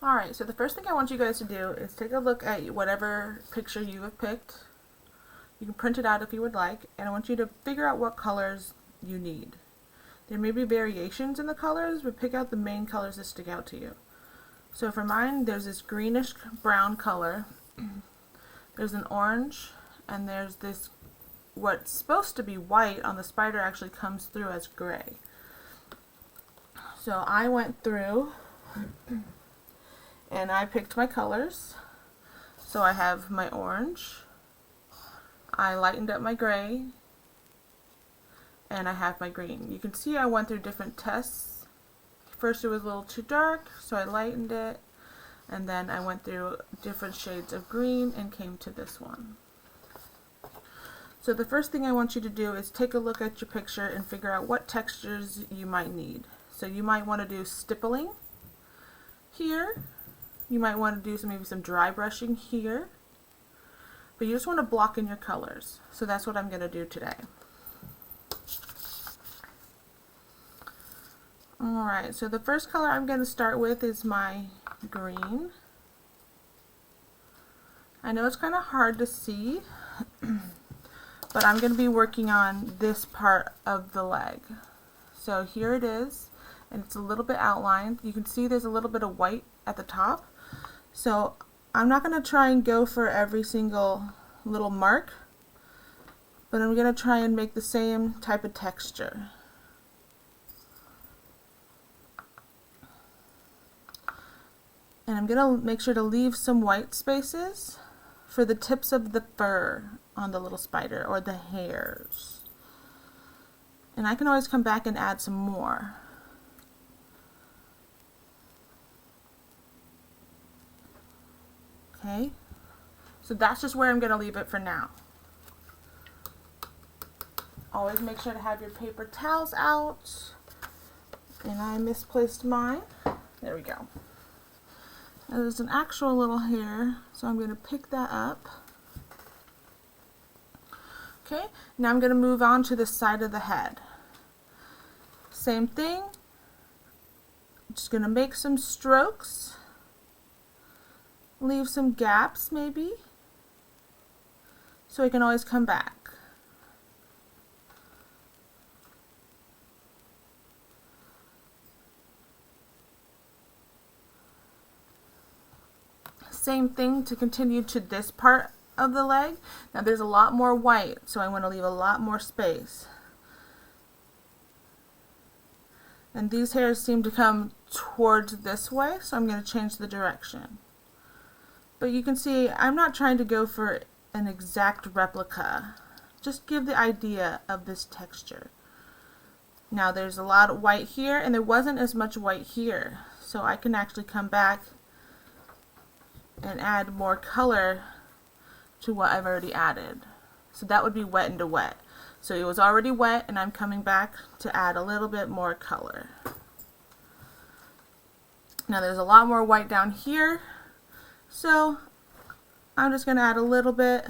Alright, so the first thing I want you guys to do is take a look at whatever picture you have picked. You can print it out if you would like, and I want you to figure out what colors you need. There may be variations in the colors, but pick out the main colors that stick out to you. So for mine, there's this greenish brown color, there's an orange, and there's this, what's supposed to be white on the spider actually comes through as gray. So I went through and I picked my colors. So I have my orange, I lightened up my gray, and I have my green. You can see I went through different tests. First it was a little too dark, so I lightened it, and then I went through different shades of green and came to this one. So the first thing I want you to do is take a look at your picture and figure out what textures you might need. So you might want to do stippling here. You might want to do maybe some dry brushing here. But you just want to block in your colors. So that's what I'm going to do today. Alright, so the first color I'm going to start with is my green. I know it's kind of hard to see, but I'm going to be working on this part of the leg. So here it is, and it's a little bit outlined. You can see there's a little bit of white at the top. So I'm not going to try and go for every single little mark, but I'm going to try and make the same type of texture. And I'm going to make sure to leave some white spaces for the tips of the fur on the little spider, or the hairs. And I can always come back and add some more. Okay, so that's just where I'm going to leave it for now. Always make sure to have your paper towels out. And I misplaced mine. There we go. Now there's an actual little hair, so I'm going to pick that up. Okay, now I'm going to move on to the side of the head. Same thing. I'm just going to make some strokes. Leave some gaps maybe, so I can always come back. Same thing to continue to this part of the leg. Now there's a lot more white, so I want to leave a lot more space. And these hairs seem to come towards this way, so I'm going to change the direction. But you can see I'm not trying to go for an exact replica. Just give the idea of this texture. Now there's a lot of white here, and there wasn't as much white here. So I can actually come back and add more color to what I've already added. So that would be wet into wet. So it was already wet, and I'm coming back to add a little bit more color. Now there's a lot more white down here. So I'm just going to add a little bit.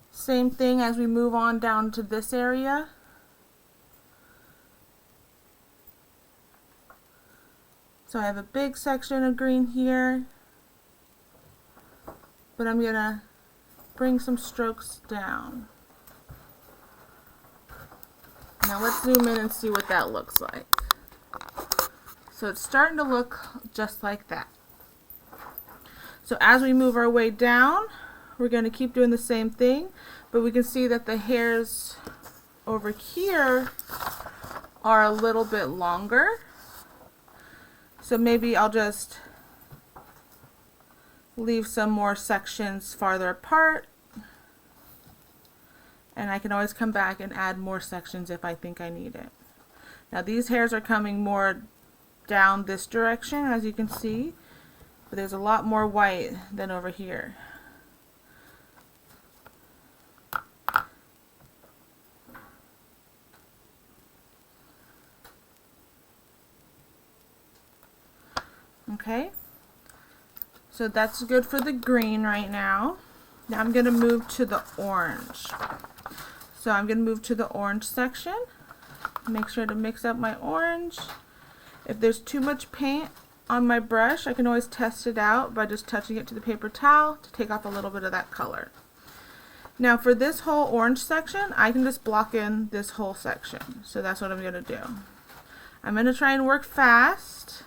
Same thing as we move on down to this area. So I have a big section of green here, but I'm going to bring some strokes down. Now let's zoom in and see what that looks like. So it's starting to look just like that. So as we move our way down, we're going to keep doing the same thing, but we can see that the hairs over here are a little bit longer. So maybe I'll just leave some more sections farther apart, and I can always come back and add more sections if I think I need it. Now these hairs are coming more down this direction, as you can see. But there's a lot more white than over here. Okay, so that's good for the green right now. Now I'm going to move to the orange. So I'm going to move to the orange section. Make sure to mix up my orange. If there's too much paint, on my brush, I can always test it out by just touching it to the paper towel to take off a little bit of that color. Now for this whole orange section, I can just block in this whole section. So that's what I'm going to do. I'm going to try and work fast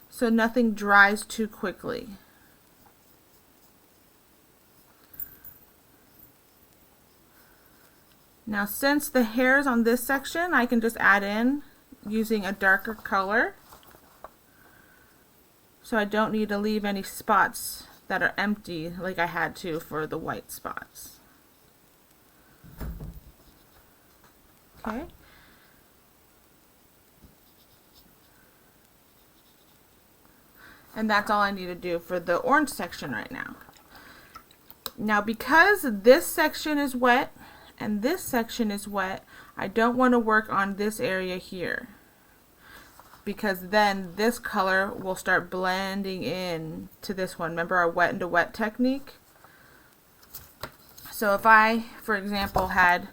so nothing dries too quickly. Now since the hairs on this section, I can just add in using a darker color. So I don't need to leave any spots that are empty like I had to for the white spots. Okay. And that's all I need to do for the orange section right now. Now because this section is wet and this section is wet, I don't want to work on this area here, because then this color will start blending in to this one. Remember our wet into wet technique? So if I, for example, had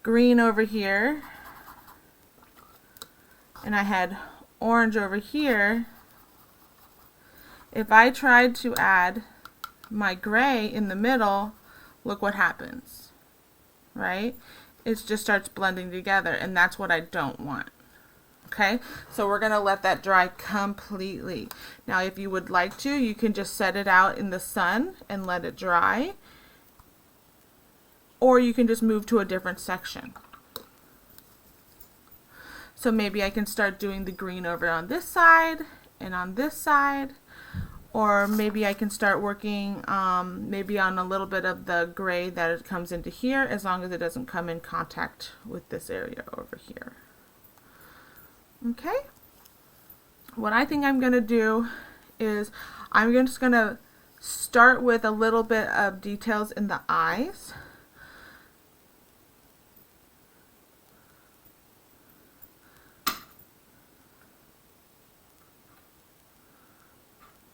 green over here and I had orange over here, if I tried to add my gray in the middle, look what happens, right? It just starts blending together, and that's what I don't want. Okay, so we're going to let that dry completely. Now if you would like to, you can just set it out in the sun and let it dry, or you can just move to a different section. So maybe I can start doing the green over on this side and on this side, or maybe I can start working maybe on a little bit of the gray that it comes into here, as long as it doesn't come in contact with this area over here. Okay, what I think I'm going to do is I'm just going to start with a little bit of details in the eyes.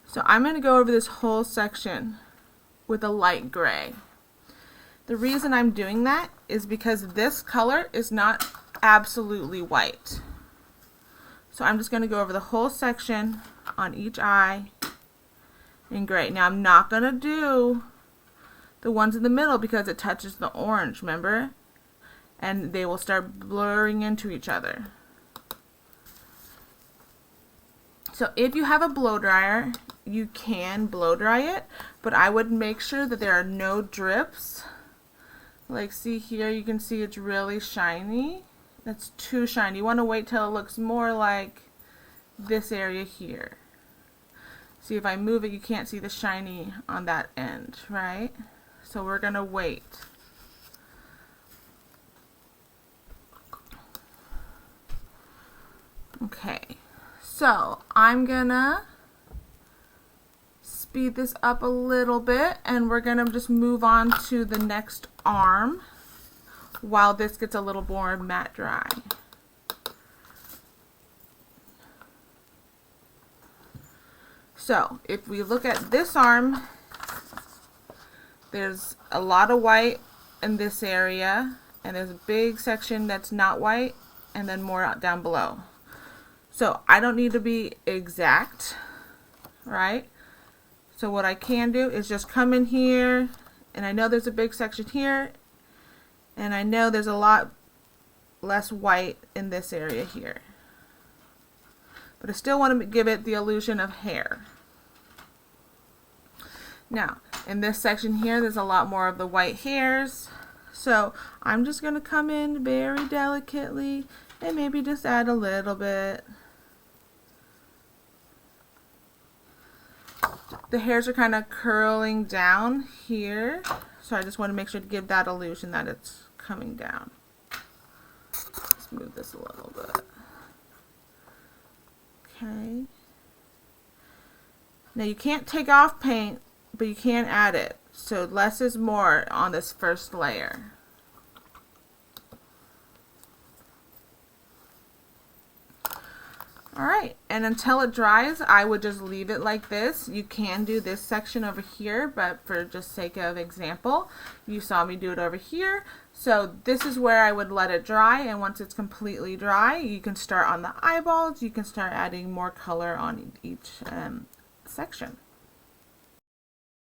So I'm going to go over this whole section with a light gray. The reason I'm doing that is because this color is not absolutely white. So I'm just going to go over the whole section on each eye in gray. Now I'm not going to do the ones in the middle because it touches the orange, remember? And they will start blurring into each other. So if you have a blow dryer, you can blow dry it, but I would make sure that there are no drips. Like see here, you can see it's really shiny. That's too shiny. You want to wait till it looks more like this area here. See, if I move it, you can't see the shiny on that end, right? So we're going to wait. Okay, so I'm going to speed this up a little bit, and we're going to just move on to the next arm while this gets a little more matte dry. So if we look at this arm, there's a lot of white in this area, and there's a big section that's not white, and then more out down below. So I don't need to be exact, right? So what I can do is just come in here, and I know there's a big section here, and I know there's a lot less white in this area here. But I still want to give it the illusion of hair. Now, in this section here, there's a lot more of the white hairs. So I'm just going to come in very delicately and maybe just add a little bit. The hairs are kind of curling down here, so I just want to make sure to give that illusion that it's coming down. Let's move this a little bit. Okay. Now you can't take off paint, but you can add it. So less is more on this first layer. Alright, and until it dries, I would just leave it like this. You can do this section over here, but for just sake of example, you saw me do it over here. So this is where I would let it dry, and once it's completely dry, you can start on the eyeballs. You can start adding more color on each section.